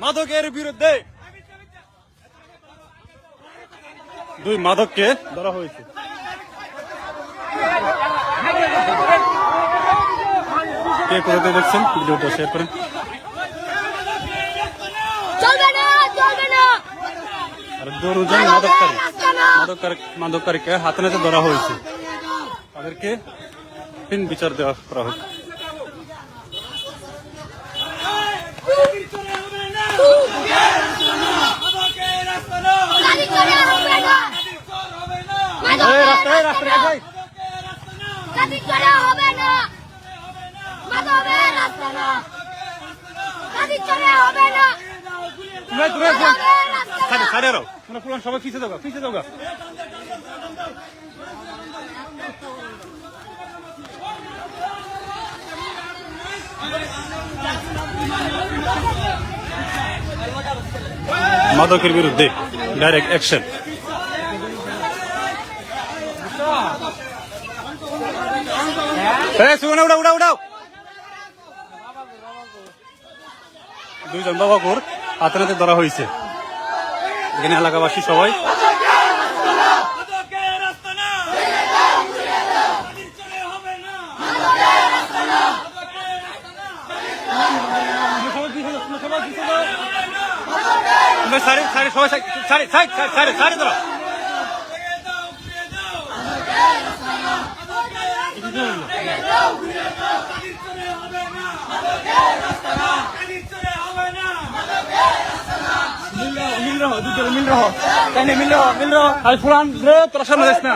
মাদকের বিরুদ্ধে দুই মাদককে ধরা হয়েছে। কে কোথাতে দেখছেন ভিডিওটা শেয়ার করেন। আর দুজন মাদককারীকে হাতে নাতে ধরা হয়েছে, তাদেরকে বিচার দেওয়া করা হয়েছে। সবাই পিছিয়ে যাও, পিছিয়ে যাও। মাদকের বিরুদ্ধে ডাইরেক্ট অ্যাকশন। উড়াও দুইজন বাবাকুর হাতে নাতে ধরা হয়েছে। এখানে এলাকাবাসী সবাই তোরা সামনে যাস না,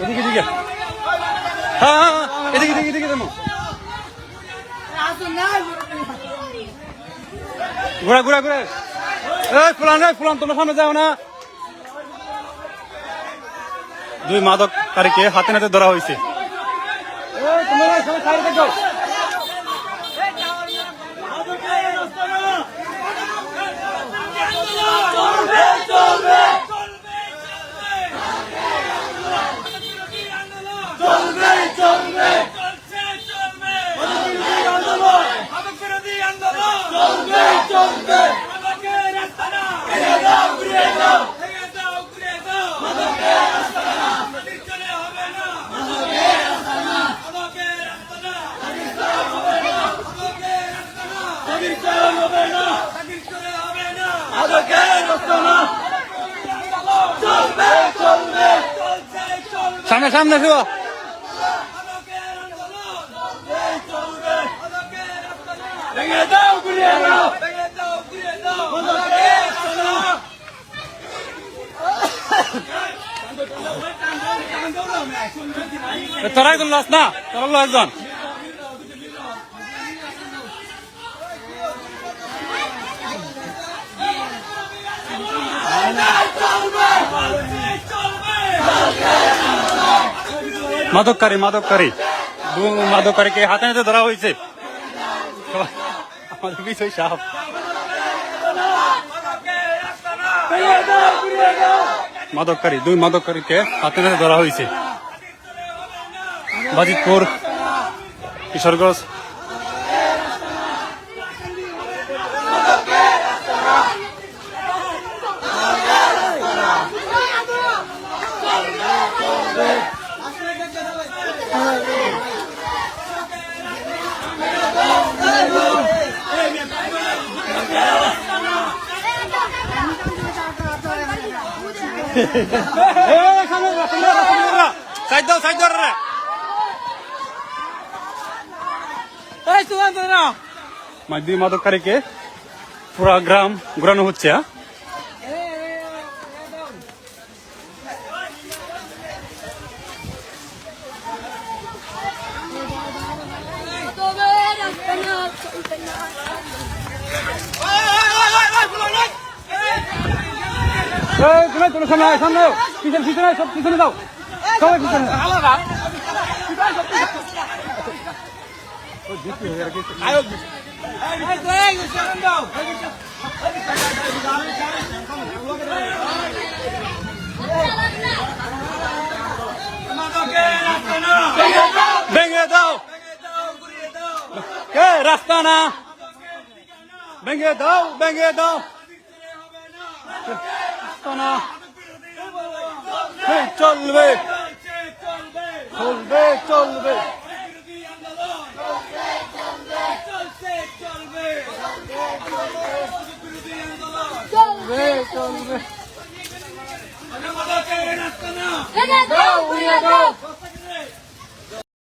এদিকে হ্যাঁ এদিকে ঘোরা ফুলান তোমরা সামনে যাও না। দুই মাদককারীকে হাতে নাতে ধরা হয়েছে। সামনে শুভ তোরা একজন লস না, তোরা একজন মাদককারীকে হাতে নাতে ধরা হয়েছে। আমাদের বিষয় সাপ দুই মাদককারীকে হাতে নাতে ধরা হয়েছে। বাজিতপুর কিশোরগঞ্জ। দুই মাদককারীকে পুরা গ্রাম ঘুরানো হচ্ছে। সামনে পিছনে সব পিছনে যাও, সবাই পিছনে। এ রাস্তা না ভেঙে দাও ভেঙে দাও রাস্তা না এই চলবে চলবে চলবে চলবে চলবে ভেঙে দাও, উড়িয়ে দাও।